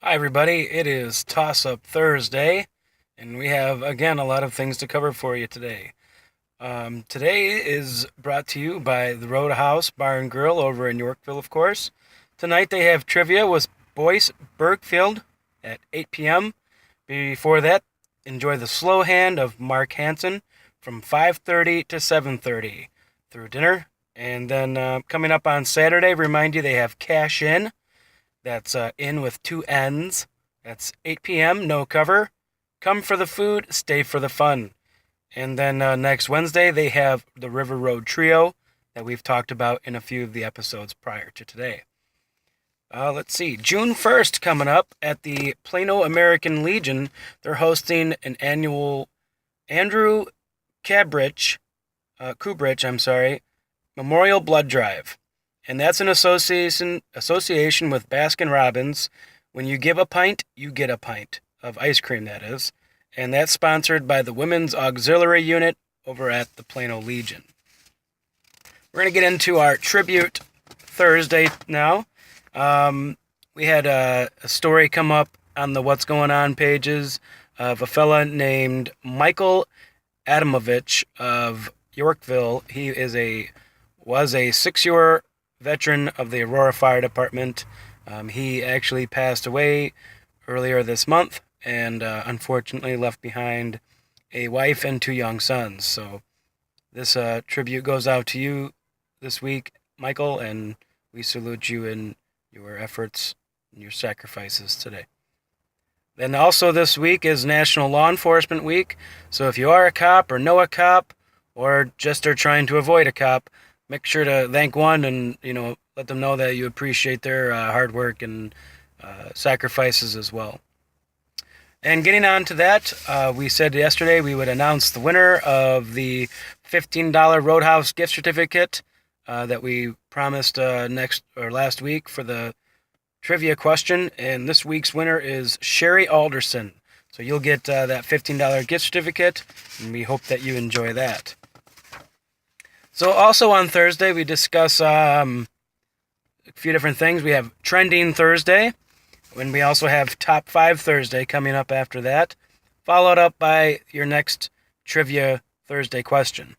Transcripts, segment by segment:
Hi, everybody. It is Toss Up Thursday, and we have, again, a lot of things to cover for you today. Today is brought to you by the Roadhouse Bar and Grill over in Yorkville, of course. Tonight they have trivia with Boyce Bergfield at 8 p.m. Before that, enjoy the slow hand of Mark Hansen from 5:30 to 7:30 through dinner. And then coming up on Saturday, remind you they have Cash In. That's in with two N's. That's 8 p.m., no cover. Come for the food, stay for the fun. And then next Wednesday, they have the River Road Trio that we've talked about in a few of the episodes prior to today. Let's see. June 1st coming up at the Plano American Legion. They're hosting an annual Andrew Kubrich, Memorial Blood Drive. And that's an association with Baskin Robbins. When you give a pint, you get a pint of ice cream, that is. And that's sponsored by the Women's Auxiliary Unit over at the Plano Legion. We're going to get into our Tribute Thursday now. We had a story come up on the What's Going On pages of a fella named Michael Adamovich of Yorkville. He was a 6-year veteran of the Aurora Fire Department. He actually passed away earlier this month and unfortunately left behind a wife and 2 young sons. So this tribute goes out to you this week, Michael, and we salute you in your efforts and your sacrifices today. Then also this week is National Law Enforcement Week. So if you are a cop or know a cop or just are trying to avoid a cop, make sure to thank one and, let them know that you appreciate their hard work and sacrifices as well. And getting on to that, we said yesterday we would announce the winner of the $15 Roadhouse gift certificate that we promised last week for the trivia question. And this week's winner is Sherry Alderson. So you'll get that $15 gift certificate, and we hope that you enjoy that. So also on Thursday, we discuss a few different things. We have Trending Thursday, and we also have Top 5 Thursday coming up after that, followed up by your next Trivia Thursday question.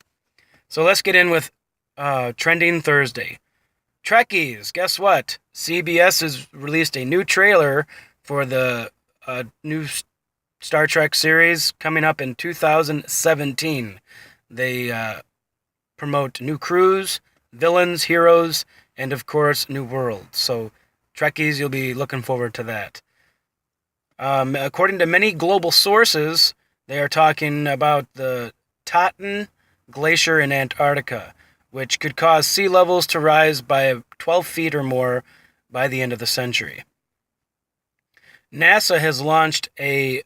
So let's get in with Trending Thursday. Trekkies, guess what? CBS has released a new trailer for the new Star Trek series coming up in 2017. They promote new crews, villains, heroes, and of course, new worlds. So, Trekkies, you'll be looking forward to that. According to many global sources, they are talking about the Totten Glacier in Antarctica, which could cause sea levels to rise by 12 feet or more by the end of the century. NASA has launched a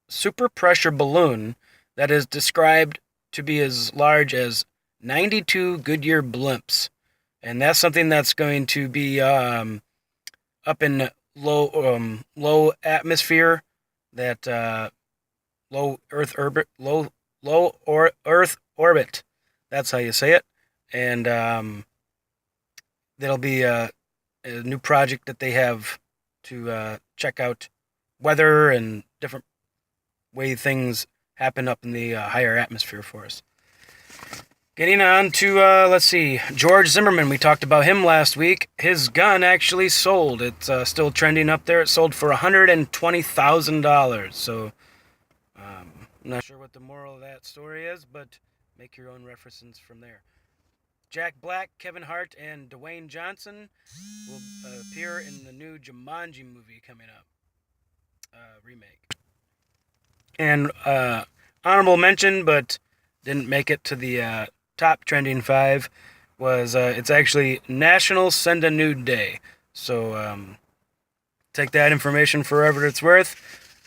super pressure balloon that is described to be as large as 92 Goodyear blimps. And that's something that's going to be up in low atmosphere, that low Earth orbit. That's how you say it. And that'll be a new project that they have to check out weather and different way things happen up in the higher atmosphere for us. Getting on to, let's see, George Zimmerman. We talked about him last week. His gun actually sold. It's still trending up there. It sold for $120,000. So, I'm not sure what the moral of that story is, but make your own references from there. Jack Black, Kevin Hart, and Dwayne Johnson will appear in the new Jumanji movie coming up. Remake. And honorable mention, but didn't make it to the top trending 5 was it's actually National Send a Nude Day. So take that information for whatever it's worth.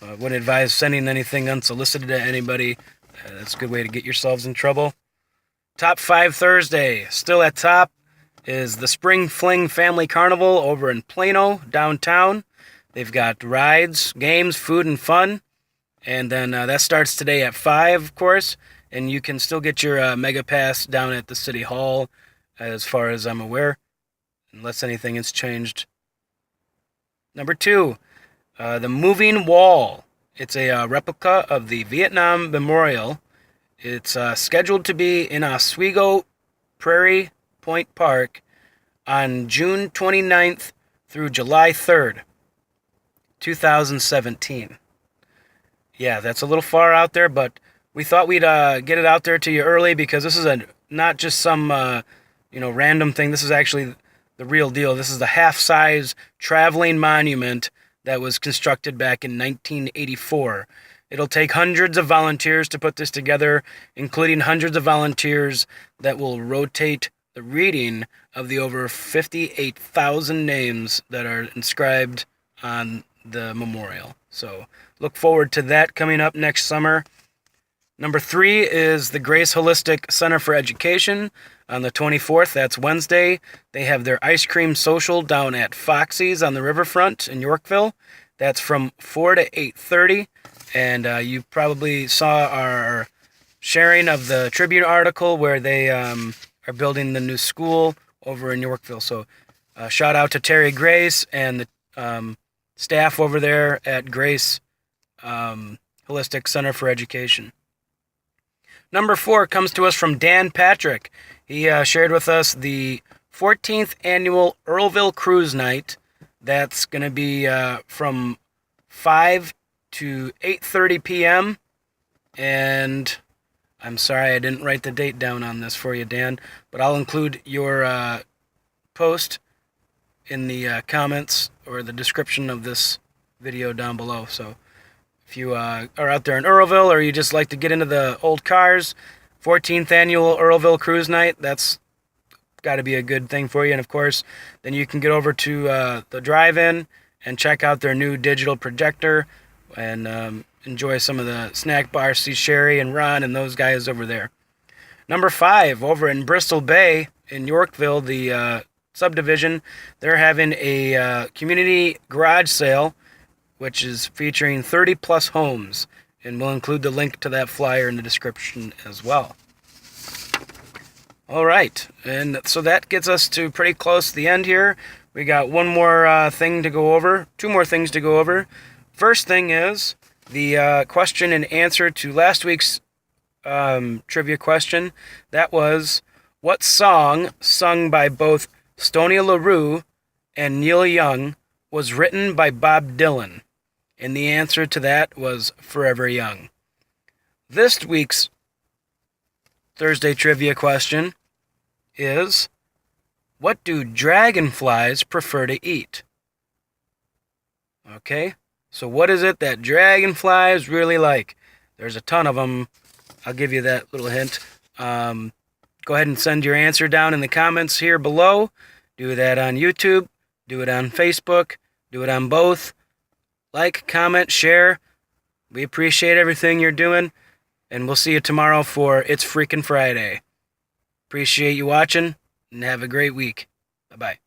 Wouldn't advise sending anything unsolicited to anybody. That's a good way to get yourselves in trouble. Top 5 Thursday, still at top, is the Spring Fling Family Carnival over in Plano, downtown. They've got rides, games, food, and fun. And then that starts today at 5, of course. And you can still get your Mega Pass down at the City Hall, as far as I'm aware, unless anything has changed. Number 2, The Moving Wall. It's a replica of the Vietnam Memorial. It's scheduled to be in Oswego Prairie Point Park on June 29th through July 3rd, 2017. Yeah, that's a little far out there, but we thought we'd get it out there to you early because this is not just some random thing. This is actually the real deal. This is the half-size traveling monument that was constructed back in 1984. It'll take hundreds of volunteers to put this together, including hundreds of volunteers that will rotate the reading of the over 58,000 names that are inscribed on the memorial. So look forward to that coming up next summer. Number 3 is the Grace Holistic Center for Education on the 24th. That's Wednesday. They have their ice cream social down at Foxy's on the riverfront in Yorkville. That's from 4 to 8:30. And you probably saw our sharing of the Tribune article where they are building the new school over in Yorkville. So shout out to Terry Grace and the staff over there at Grace Holistic Center for Education. Number 4 comes to us from Dan Patrick. He shared with us the 14th annual Earlville Cruise Night. That's going to be from 5 to 8:30 p.m. And I'm sorry I didn't write the date down on this for you, Dan, but I'll include your post in the comments or the description of this video down below. So if you are out there in Earlville or you just like to get into the old cars, 14th annual Earlville Cruise Night, that's got to be a good thing for you. And of course, then you can get over to the drive-in and check out their new digital projector and enjoy some of the snack bars. See Sherry and Ron and those guys over there. Number 5, over in Bristol Bay in Yorkville, the subdivision, they're having a community garage sale, which is featuring 30 plus homes, and we'll include the link to that flyer in the description as well. All right, and so that gets us to pretty close to the end here. We got one more thing to go over, 2 more things to go over. First thing is the question and answer to last week's trivia question. That was, what song sung by both Stonia LaRue and Neil Young was written by Bob Dylan? And the answer to that was Forever Young. This week's Thursday trivia question is, what do dragonflies prefer to eat? Okay, so what is it that dragonflies really like? There's a ton of them. I'll give you that little hint. Go ahead and send your answer down in the comments here below. Do that on YouTube. Do it on Facebook. Do it on both. Like, comment, share. We appreciate everything you're doing. And we'll see you tomorrow for It's Freaking Friday. Appreciate you watching, and have a great week. Bye-bye.